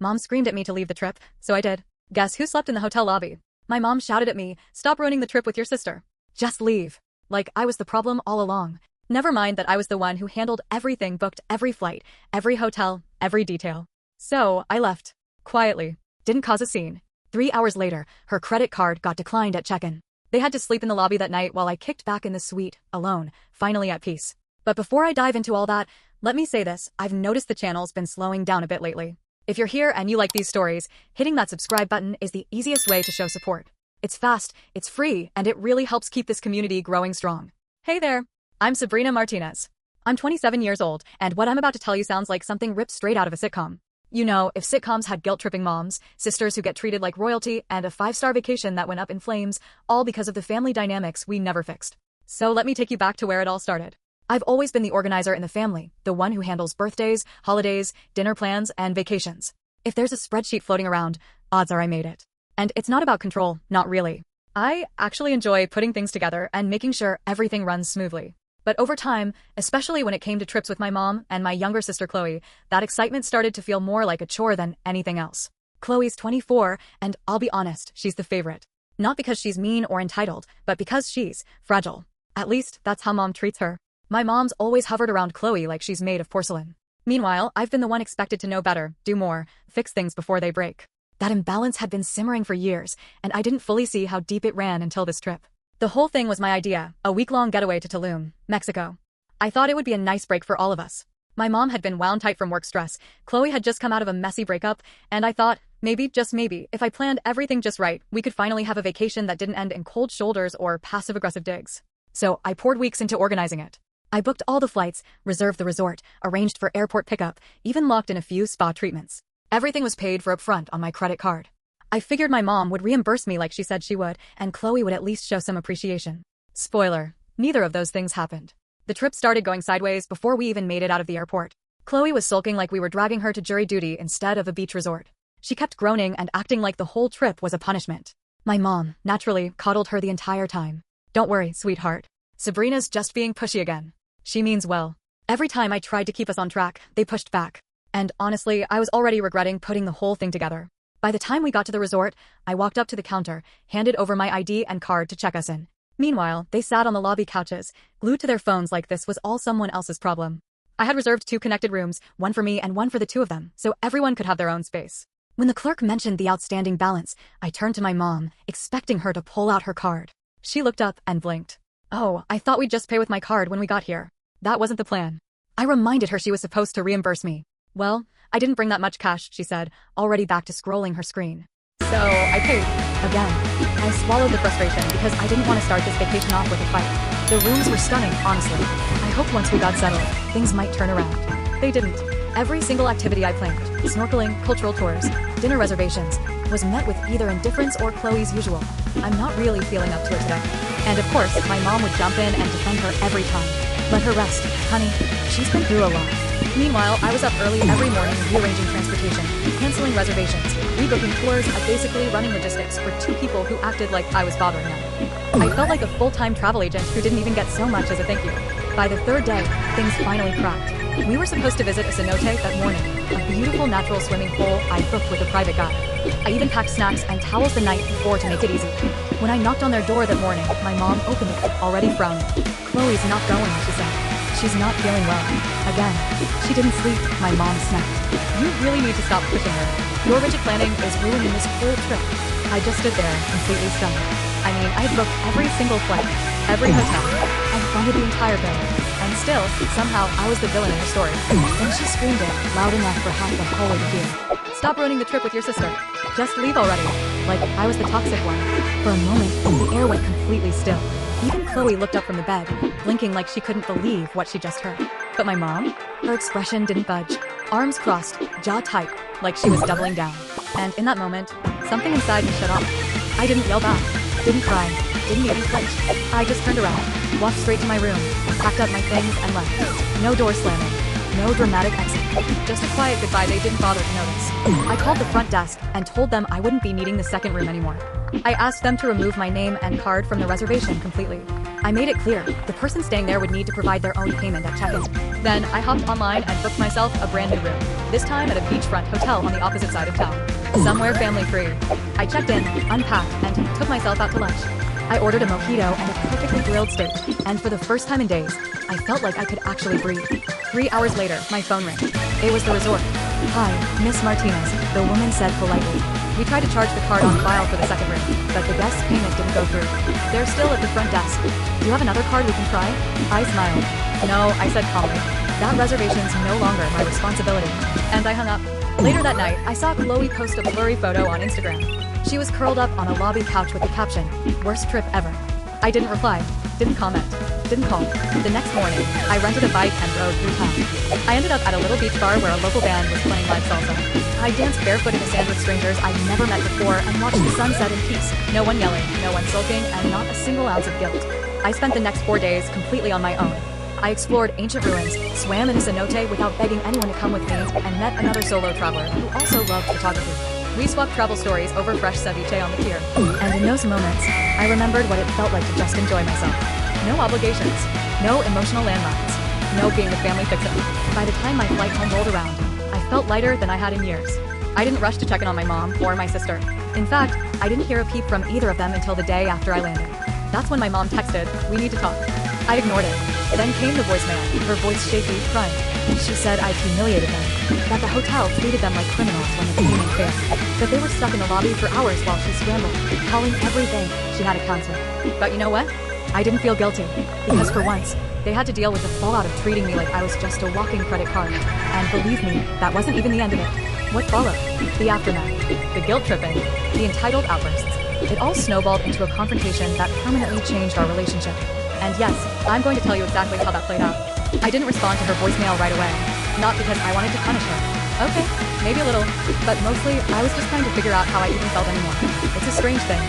Mom screamed at me to leave the trip, so I did. Guess who slept in the hotel lobby? My mom shouted at me, "Stop ruining the trip with your sister. Just leave." Like I was the problem all along. Never mind that I was the one who handled everything, booked every flight, every hotel, every detail. So I left. Quietly. Didn't cause a scene. 3 hours later, her credit card got declined at check-in. They had to sleep in the lobby that night while I kicked back in the suite, alone, finally at peace. But before I dive into all that, let me say this, I've noticed the channel's been slowing down a bit lately. If you're here and you like these stories, hitting that subscribe button is the easiest way to show support. It's fast, it's free, and it really helps keep this community growing strong. Hey there, I'm Sabrina Martinez. I'm 27 years old, and what I'm about to tell you sounds like something ripped straight out of a sitcom. You know, if sitcoms had guilt-tripping moms, sisters who get treated like royalty, and a 5-star vacation that went up in flames, all because of the family dynamics we never fixed. So let me take you back to where it all started. I've always been the organizer in the family, the one who handles birthdays, holidays, dinner plans, and vacations. If there's a spreadsheet floating around, odds are I made it. And it's not about control, not really. I actually enjoy putting things together and making sure everything runs smoothly. But over time, especially when it came to trips with my mom and my younger sister Qley, that excitement started to feel more like a chore than anything else. Qley's 24, and I'll be honest, she's the favorite. Not because she's mean or entitled, but because she's fragile. At least, that's how mom treats her. My mom's always hovered around Qley like she's made of porcelain. Meanwhile, I've been the one expected to know better, do more, fix things before they break. That imbalance had been simmering for years, and I didn't fully see how deep it ran until this trip. The whole thing was my idea, a week-long getaway to Tulum, Mexico. I thought it would be a nice break for all of us. My mom had been wound tight from work stress, Qley had just come out of a messy breakup, and I thought, maybe, just maybe, if I planned everything just right, we could finally have a vacation that didn't end in cold shoulders or passive-aggressive digs. So I poured weeks into organizing it. I booked all the flights, reserved the resort, arranged for airport pickup, even locked in a few spa treatments. Everything was paid for up front on my credit card. I figured my mom would reimburse me like she said she would, and Qley would at least show some appreciation. Spoiler, neither of those things happened. The trip started going sideways before we even made it out of the airport. Qley was sulking like we were dragging her to jury duty instead of a beach resort. She kept groaning and acting like the whole trip was a punishment. My mom, naturally, coddled her the entire time. Don't worry, sweetheart. Sabrina's just being pushy again. She means well. Every time I tried to keep us on track, they pushed back. And honestly, I was already regretting putting the whole thing together. By the time we got to the resort, I walked up to the counter, handed over my ID and card to check us in. Meanwhile, they sat on the lobby couches, glued to their phones like this was all someone else's problem. I had reserved 2 connected rooms, one for me and one for the 2 of them, so everyone could have their own space. When the clerk mentioned the outstanding balance, I turned to my mom, expecting her to pull out her card. She looked up and blinked. "Oh, I thought we'd just pay with my card when we got here. That wasn't the plan." I reminded her she was supposed to reimburse me. "Well, I didn't bring that much cash," she said, already back to scrolling her screen. "So, I paid." Again. I swallowed the frustration because I didn't want to start this vacation off with a fight. The rooms were stunning, honestly. I hoped once we got settled, things might turn around. They didn't. Every single activity I planned, snorkeling, cultural tours, dinner reservations, was met with either indifference or Qley's usual, "I'm not really feeling up to it today." And of course, my mom would jump in and defend her every time. "Let her rest, honey. She's been through a lot." Meanwhile, I was up early every morning rearranging transportation, canceling reservations, rebooking tours, and basically running logistics for 2 people who acted like I was bothering them. I felt like a full-time travel agent who didn't even get so much as a thank you. By the 3rd day, things finally cracked. We were supposed to visit a cenote that morning, a beautiful natural swimming hole I booked with a private guide. I even packed snacks and towels the night before to make it easy. When I knocked on their door that morning, my mom opened it, already frowning. "Qley's not going," she said. "She's not feeling well." Again. She didn't sleep, my mom snapped. "You really need to stop pushing her. Your rigid planning is ruining this whole trip." I just stood there, completely stunned. I mean, I had booked every single flight, every hotel, and funded the entire bill. And still, somehow, I was the villain in the story. Then she screamed it, loud enough for half the hallway to hear. "Stop ruining the trip with your sister. Just leave already." Like I was the toxic one. For a moment, the air went completely still. Even Qley looked up from the bed, blinking like she couldn't believe what she just heard. But my mom? Her expression didn't budge. Arms crossed, jaw tight, like she was doubling down. And in that moment, something inside me shut off. I didn't yell back, didn't cry, didn't even flinch. I just turned around, walked straight to my room, packed up my things and left. No door slamming, no dramatic exit. Just a quiet goodbye they didn't bother to notice. I called the front desk and told them I wouldn't be needing the 2nd room anymore. I asked them to remove my name and card from the reservation completely. I made it clear the person staying there would need to provide their own payment at check-in. Then I hopped online and booked myself a brand new room, this time at a beachfront hotel on the opposite side of town, somewhere family-free. I checked in, unpacked, and took myself out to lunch. I ordered a mojito and a perfectly grilled steak, and for the first time in days, I felt like I could actually breathe. 3 hours later, my phone rang. It was the resort. "Hi, Miss Martinez," the woman said politely. "We tried to charge the card on file for the second room, but the guest's payment didn't go through. They're still at the front desk. Do you have another card we can try?" I smiled. "No," I said calmly. "That reservation's no longer my responsibility." And I hung up. Later that night, I saw Qley post a blurry photo on Instagram. She was curled up on a lobby couch with the caption, "Worst trip ever." I didn't reply, didn't comment, didn't call. The next morning, I rented a bike and rode through town. I ended up at a little beach bar where a local band was playing live salsa. I danced barefoot in the sand with strangers I'd never met before and watched the sunset in peace. No one yelling, no one sulking, and not a single ounce of guilt. I spent the next 4 days completely on my own. I explored ancient ruins, swam in a cenote without begging anyone to come with me, and met another solo traveler who also loved photography. We swapped travel stories over fresh ceviche on the pier. And in those moments, I remembered what it felt like to just enjoy myself. No obligations, no emotional landmines, no being the family fixer. By the time my flight home rolled around, I felt lighter than I had in years. I didn't rush to check in on my mom or my sister. In fact, I didn't hear a peep from either of them until the day after I landed. That's when my mom texted, "We need to talk." I ignored it. Then came the voicemail, her voice shaky, crying. She said I'd humiliated them, that the hotel treated them like criminals when the cleaning failed, that they were stuck in the lobby for hours while she scrambled, calling every bank she had accounts with. But you know what? I didn't feel guilty, because for once, they had to deal with the fallout of treating me like I was just a walking credit card. And believe me, that wasn't even the end of it. What followed? The aftermath, the guilt tripping, the entitled outbursts. It all snowballed into a confrontation that permanently changed our relationship. And yes, I'm going to tell you exactly how that played out. I didn't respond to her voicemail right away. Not because I wanted to punish her. Okay, maybe a little, but mostly I was just trying to figure out how I even felt anymore. It's a strange thing,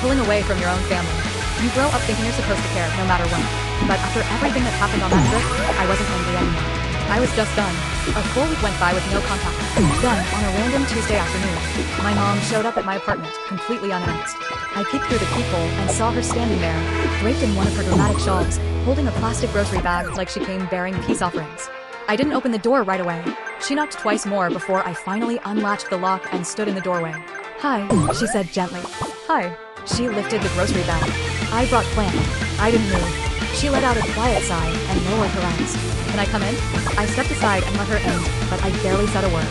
pulling away from your own family. You grow up thinking you're supposed to care no matter what. But after everything that happened on that trip, I wasn't angry anymore. I was just done. A full week went by with no contact. Then, on a random Tuesday afternoon, my mom showed up at my apartment, completely unannounced. I peeked through the peephole and saw her standing there, draped in one of her dramatic shawls, holding a plastic grocery bag like she came bearing peace offerings. I didn't open the door right away. She knocked twice more before I finally unlatched the lock and stood in the doorway. "Hi," she said gently. "Hi." She lifted the grocery bag. I brought plant. I didn't move. She let out a quiet sigh and lowered her eyes. "Can I come in?" I stepped aside and let her in, but I barely said a word.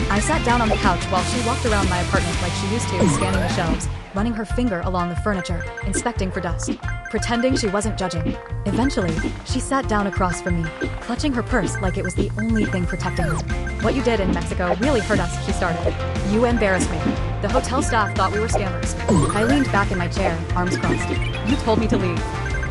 I sat down on the couch while she walked around my apartment like she used to, scanning the shelves, running her finger along the furniture, inspecting for dust, pretending she wasn't judging. Eventually, she sat down across from me, clutching her purse like it was the only thing protecting her. "What you did in Mexico really hurt us," she started. "You embarrassed me. The hotel staff thought we were scammers." I leaned back in my chair, arms crossed. "You told me to leave."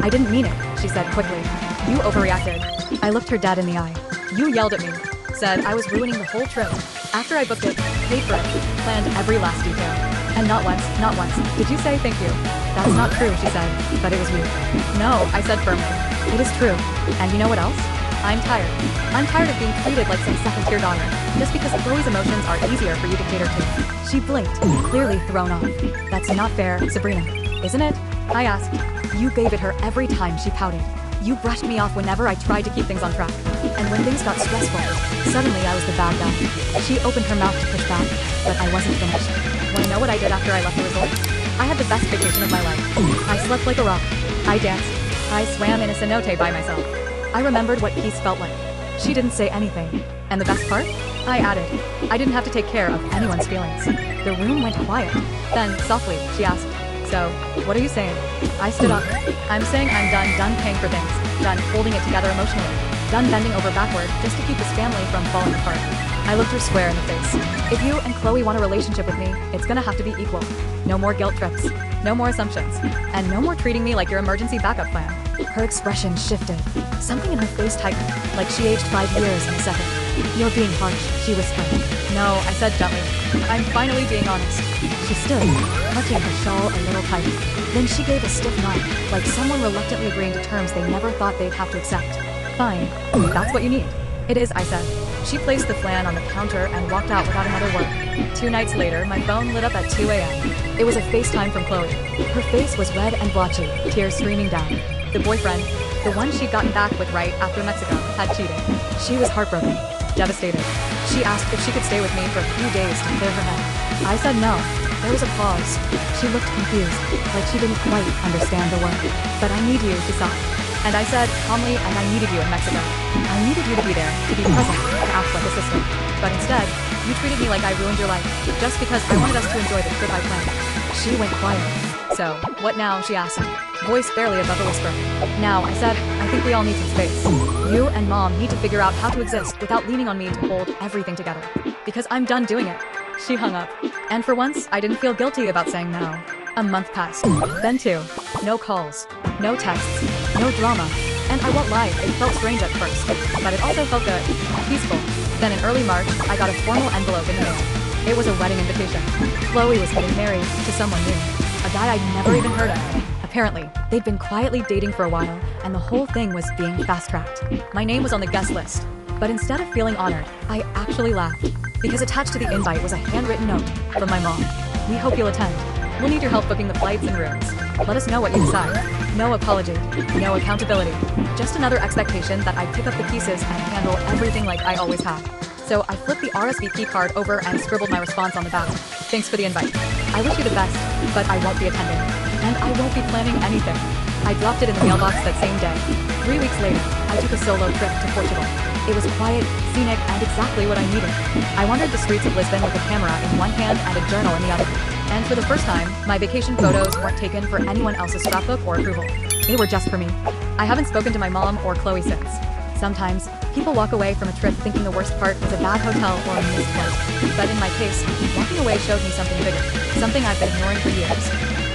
"I didn't mean it," she said quickly. "You overreacted." I looked her dead in the eye. "You yelled at me, said I was ruining the whole trip. After I booked it, paid for it, planned every last detail. And not once, did you say thank you." "That's not true," she said, "but it was you." "No," I said firmly. "It is true. And you know what else? I'm tired. I'm tired of being treated like some second-tier daughter, just because Qley's emotions are easier for you to cater to." She blinked, clearly thrown off. "That's not fair, Sabrina, isn't it?" I asked. "You gave it her every time she pouted. You brushed me off whenever I tried to keep things on track. And when things got stressful, suddenly I was the bad guy." She opened her mouth to push back, but I wasn't finished. Want to know what I did after I left the resort? I had the best vacation of my life. I slept like a rock. I danced. I swam in a cenote by myself. I remembered what peace felt like. She didn't say anything. And the best part? I added. I didn't have to take care of anyone's feelings. The room went quiet. Then, softly, she asked, "So, what are you saying?" I stood up. "I'm saying I'm done paying for things, done holding it together emotionally, done bending over backward just to keep this family from falling apart." I looked her square in the face. "If you and Qley want a relationship with me, it's gonna have to be equal. No more guilt trips, no more assumptions, and no more treating me like your emergency backup plan." Her expression shifted. Something in her face tightened, like she aged 5 years in a second. "You're being harsh," she whispered. "No," I said gently. "I'm finally being honest." She stood, clutching her shawl a little tighter. Then she gave a stiff nod, like someone reluctantly agreeing to terms they never thought they'd have to accept. "Fine. That's what you need." "It is," I said. She placed the flan on the counter and walked out without another word. 2 nights later, my phone lit up at 2 a.m. It was a FaceTime from Qley. Her face was red and blotchy, tears streaming down. The boyfriend, the one she'd gotten back with right after Mexico, had cheated. She was heartbroken, devastated. She asked if she could stay with me for a few days to clear her head. I said no. There was a pause. She looked confused, like she didn't quite understand the word. But I need you, she sighed. And I said calmly, and I needed you in Mexico. I needed you to be there, to be present, to act like a sister. But instead, you treated me like I ruined your life, just because I wanted us to enjoy the trip I planned. She went quiet. So, what now, she asked, voice barely above a whisper. Now, I said, I think we all need some space. You and Mom need to figure out how to exist without leaning on me to hold everything together. Because I'm done doing it. She hung up. And for once, I didn't feel guilty about saying no. A month passed. Then 2. No calls. No texts. No drama. And I won't lie, it felt strange at first. But it also felt good. Peaceful. Then in early March, I got a formal envelope in the mail. It was a wedding invitation. Qley was getting married to someone new. A guy I'd never even heard of. Apparently, they'd been quietly dating for a while, and the whole thing was being fast-tracked. My name was on the guest list. But instead of feeling honored, I actually laughed. Because attached to the invite was a handwritten note from my mom. We hope you'll attend. We'll need your help booking the flights and rooms. Let us know what you decide. No apology, no accountability. Just another expectation that I'd pick up the pieces and handle everything like I always have. So I flipped the RSVP card over and scribbled my response on the back. Thanks for the invite. I wish you the best, but I won't be attending. And I won't be planning anything. I dropped it in the mailbox that same day. 3 weeks later, I took a solo trip to Portugal. It was quiet, scenic, and exactly what I needed. I wandered the streets of Lisbon with a camera in one hand and a journal in the other. And for the first time, my vacation photos weren't taken for anyone else's scrapbook or approval. They were just for me. I haven't spoken to my mom or Qley since. Sometimes, people walk away from a trip thinking the worst part was a bad hotel or a missed flight. But in my case, walking away showed me something bigger, something I've been ignoring for years.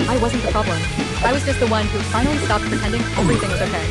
I wasn't the problem. I was just the one who finally stopped pretending everything was okay.